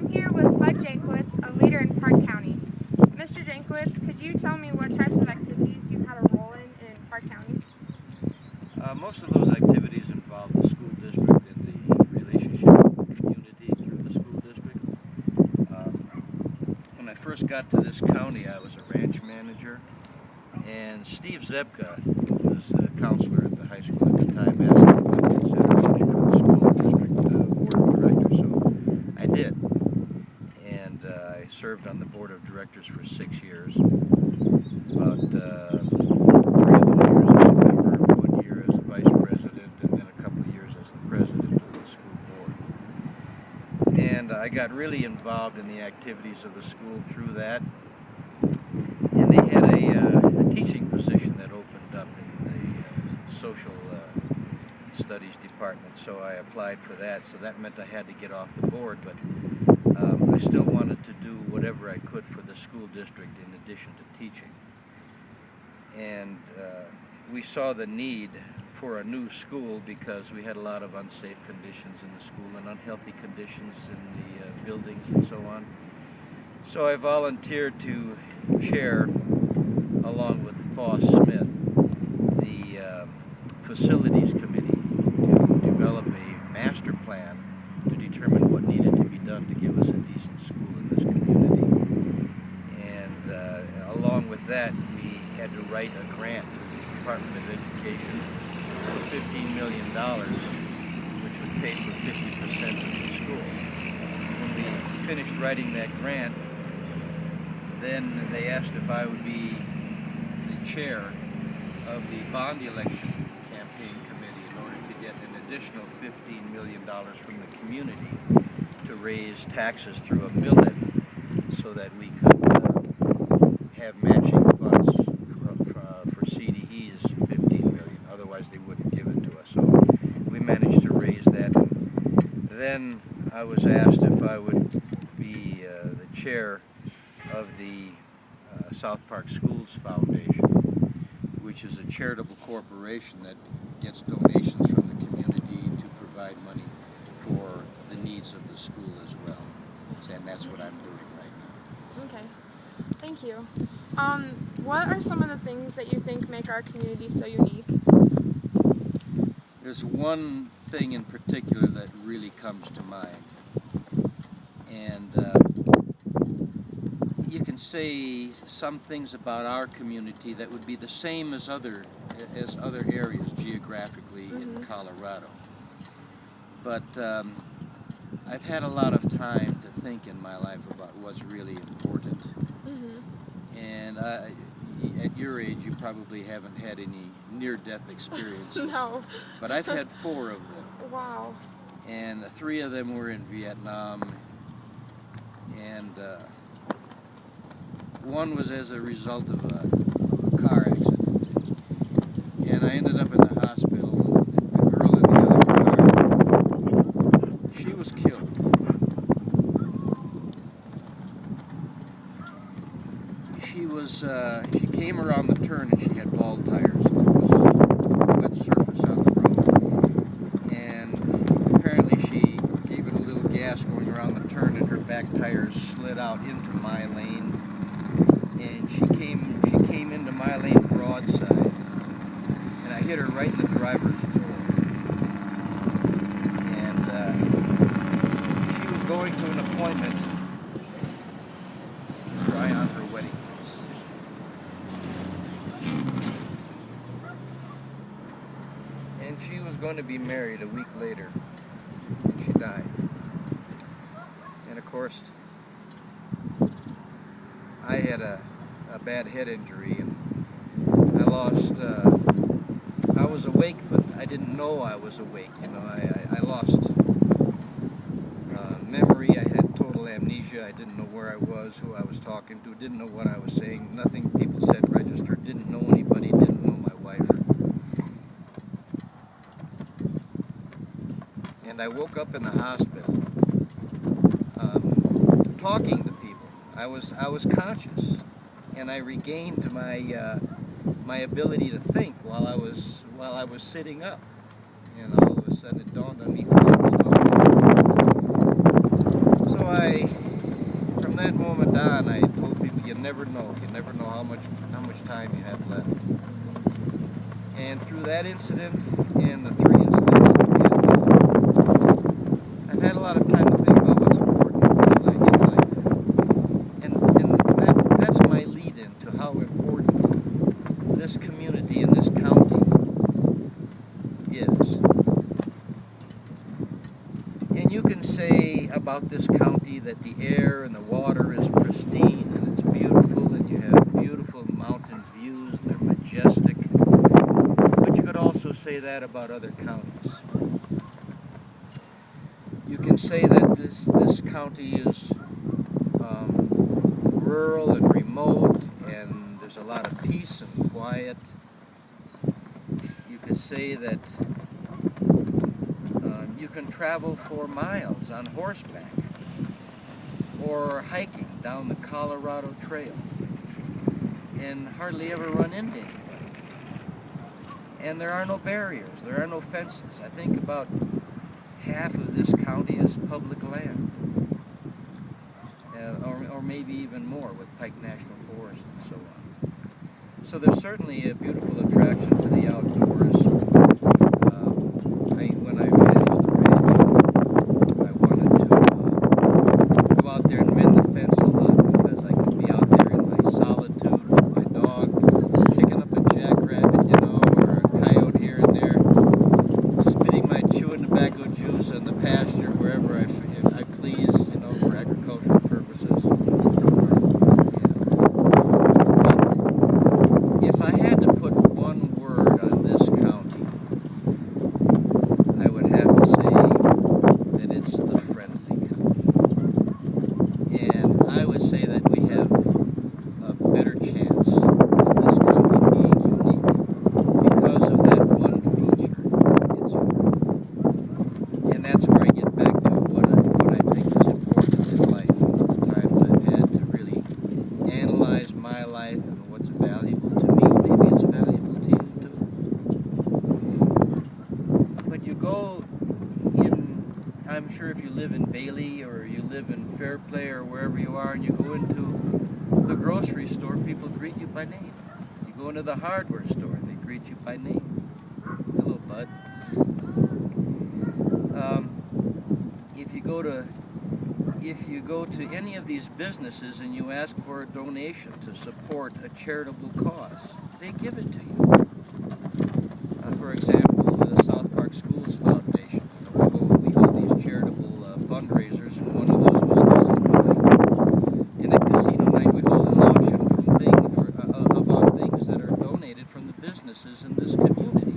I'm here with Bud Jankwitz, a leader in Park County. Mr. Jankwitz, could you tell me what types of activities you've had a role in Park County? Most of those activities involve the school district and the relationship with the community through the school district. When I first got to this county, I was a ranch manager, and Steve Zebka, who was a counselor at the high school at the time, asked me if I'd consider running for the school district board of directors, so I did. And I served on the board of directors for 6 years. About 3 of those years as a member, 1 year as a vice president, and then a couple of years as the president of the school board. And I got really involved in the activities of the school through that. And they had a teaching position that opened up in the social studies department, so I applied for that. So that meant I had to get off the board, but I still wanted to do whatever I could for the school district in addition to teaching. And we saw the need for a new school because we had a lot of unsafe conditions in the school and unhealthy conditions in the buildings and so on. So I volunteered to chair, along with Foss Smith, the facilities committee to develop a master plan to determine what needed to be done to give us a decent school in this community. And along with that, we had to write a grant to the Department of Education for $15 million, which would pay for 50% of the school. When we finished writing that grant, then they asked if I would be the chair of the bond election campaign committee in order to get an additional $15 million from the community to raise taxes through a mill levy so that we could have matching funds for CDE's $15 million. Otherwise, they wouldn't give it to us. So we managed to raise that. And then I was asked if I would be the chair of the South Park Schools Foundation, which is a charitable corporation that gets donations from the community to provide money for the needs of the school as well. And that's what I'm doing right now. Okay, thank you. What are some of the things that you think make our community so unique? There's one thing in particular that really comes to mind. And you can say some things about our community that would be the same as other areas geographically in Colorado. But I've had a lot of time to think in my life about what's really important. And at your age, you probably haven't had any near-death experiences. No. But I've had 4 of them. Wow. And 3 of them were in Vietnam. And one was as a result of a car accident. And I ended up in the hospital. The girl in the other car, she was killed. She came around the turn and she had bald tires. And there was wet surface on the road. And apparently she gave it a little gas going around the turn and her back tires slid out into my lane. And she came into my lane broadside, and I hit her right in the driver's door. And she was going to an appointment to try on her wedding dress. And she was going to be married a week later, and she died. And of course, I had a bad head injury, and I was awake, but I didn't know I was awake. You know, I lost memory. I had total amnesia. I didn't know where I was, who I was talking to, didn't know what I was saying. Nothing people said registered, didn't know anybody, didn't know my wife. And I woke up in the hospital talking to people. I was conscious, and I regained my ability to think while I was sitting up. And all of a sudden it dawned on me who I was talking to. So I Ramadan, I told people you never know how much time you have left. And through that incident and the 3 incidents, I've had a lot of time to think about what's important in life. And that's my lead in to how important this community and this county is. And you can say about this county that the air and the water is pristine and it's beautiful and you have beautiful mountain views and they're majestic. But you could also say that about other counties. You can say that this county is rural and remote and there's a lot of peace and quiet. You could say that you can travel for miles on horseback or hiking down the Colorado Trail and hardly ever run into anybody. And there are no barriers, there are no fences. I think about half of this county is public land, or maybe even more with Pike National Forest and so on. So there's certainly a beautiful attraction to the outdoors. When I managed the ranch, I wanted to go out there and mend the fence a lot because I could be out there in my solitude with my dog, kicking up a jackrabbit, or a coyote here and there, spitting my chewing tobacco juice in the pasture wherever I please, for agricultural purposes. But if I had to put one word on this county, I would have to say that it's the friendly county. And I would say that we have a better chance of this county being unique because of that one feature. It's friendly. And that's where I get back to what I think is important in life, and the time that I've had to really analyze my life and what's valuable to me. Maybe it's valuable to you too. But you go I'm sure if you live in Bailey or you live in Fairplay or wherever you are, and you go into the grocery store, people greet you by name. You go into the hardware store, they greet you by name. Hello, bud. If you go to any of these businesses and you ask for a donation to support a charitable cause, they give it to you. For example, the South Park Schools Foundation. We hold these charitable fundraisers, and one of those was casino night. And at casino night, we hold an auction about things that are donated from the businesses in this community.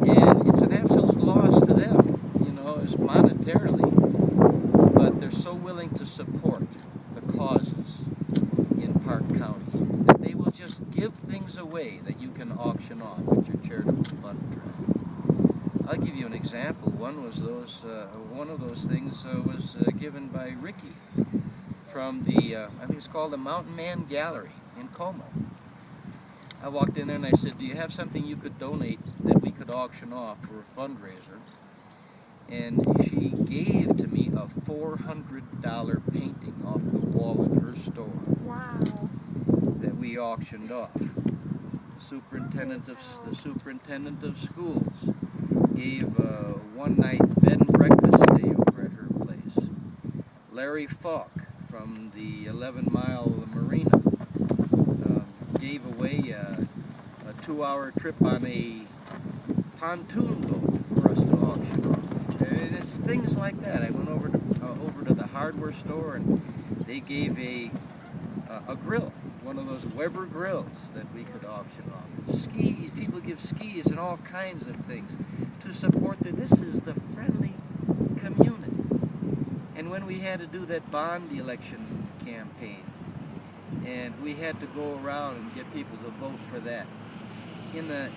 And it's an absolute loss to them, as monetarily. But they're so willing to support the causes in Park County that they will just give things away that you can auction off at your charitable fund drive. I'll give you an example. One of those things was given by Ricky from the, I think it's called the Mountain Man Gallery in Como. I walked in there and I said, do you have something you could donate that we could auction off for a fundraiser? And she gave to me a $400 painting off the wall in her store. Wow. That we auctioned off. The superintendent of schools gave a one-night bed and breakfast stay over at her place. Larry Falk from the 11-mile marina gave away a 2-hour trip on a pontoon boat for us to auction off. And it's things like that. I went over to the hardware store and they gave a grill, one of those Weber grills that we could auction off. And skis, people give skis and all kinds of things to support this is the friendly community. And when we had to do that bond election campaign, and we had to go around and get people to vote for that, in a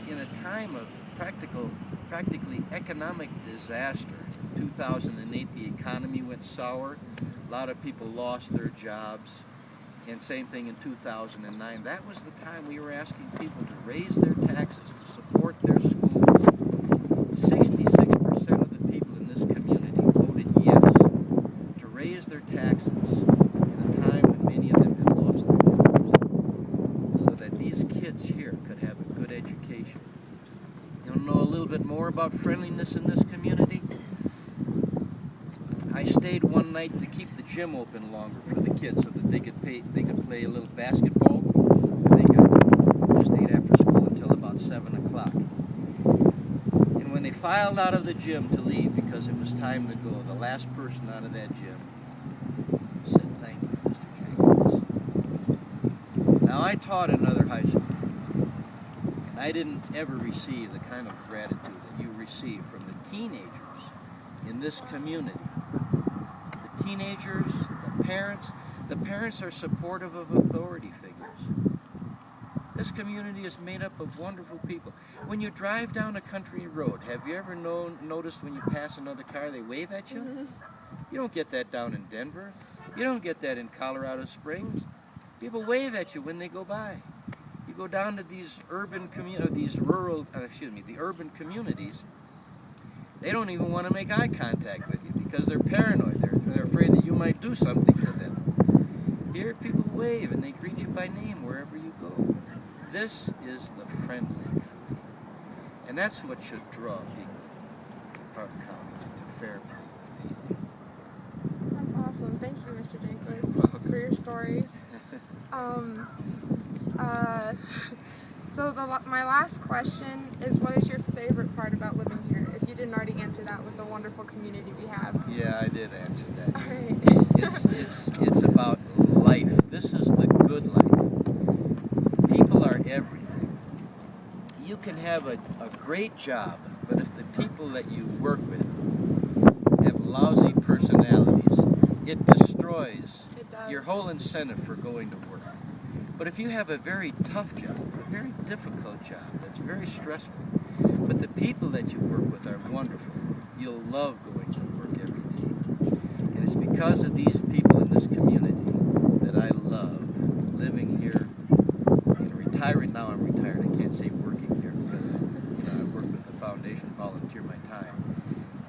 time of practically economic disaster. 2008, the economy went sour. A lot of people lost their jobs. And same thing in 2009. That was the time we were asking people to raise their taxes to support their schools. 66% of the people in this community voted yes to raise their taxes in a time about friendliness in this community? I stayed one night to keep the gym open longer for the kids so that they could play a little basketball. They stayed after school until about 7 o'clock. And when they filed out of the gym to leave because it was time to go, the last person out of that gym said, "Thank you, Mr. Jenkins." Now, I taught another high school, and I didn't ever receive the kind of gratitude that you receive from the teenagers in this community. The teenagers, the parents are supportive of authority figures. This community is made up of wonderful people. When you drive down a country road, have you ever noticed when you pass another car, they wave at you? Mm-hmm. You don't get that down in Denver. You don't get that in Colorado Springs. People wave at you when they go by. You go down to these the urban communities, they don't even want to make eye contact with you because they're paranoid. They're afraid that you might do something to them. Here, people wave and they greet you by name wherever you go. This is the friendly county. And that's what should draw people to Park County, to Fairplay, Bailey. That's awesome. Thank you, Mr. Janklitz, for your stories. My last question is, what is your favorite part about living here? If you didn't already answer that with the wonderful community we have. Yeah, I did answer that. All right. It's about life. This is the good life. People are everything. You can have a great job, but if the people that you work with have lousy personalities, it destroys your whole incentive for going to work. But if you have a very tough job, a very difficult job, that's very stressful, but the people that you work with are wonderful, you'll love going to work every day. And it's because of these people in this community that I love living here and retiring. Now I'm retired. I can't say working here because I work with the foundation, volunteer my time,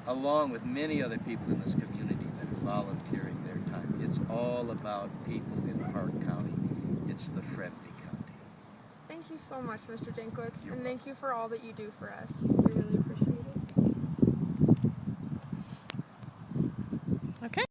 along with many other people in this community that are volunteering their time. It's all about people in Park County. It's the friendly county. Thank you so much, Mr. Janklitz, You're and thank you for all that you do for us.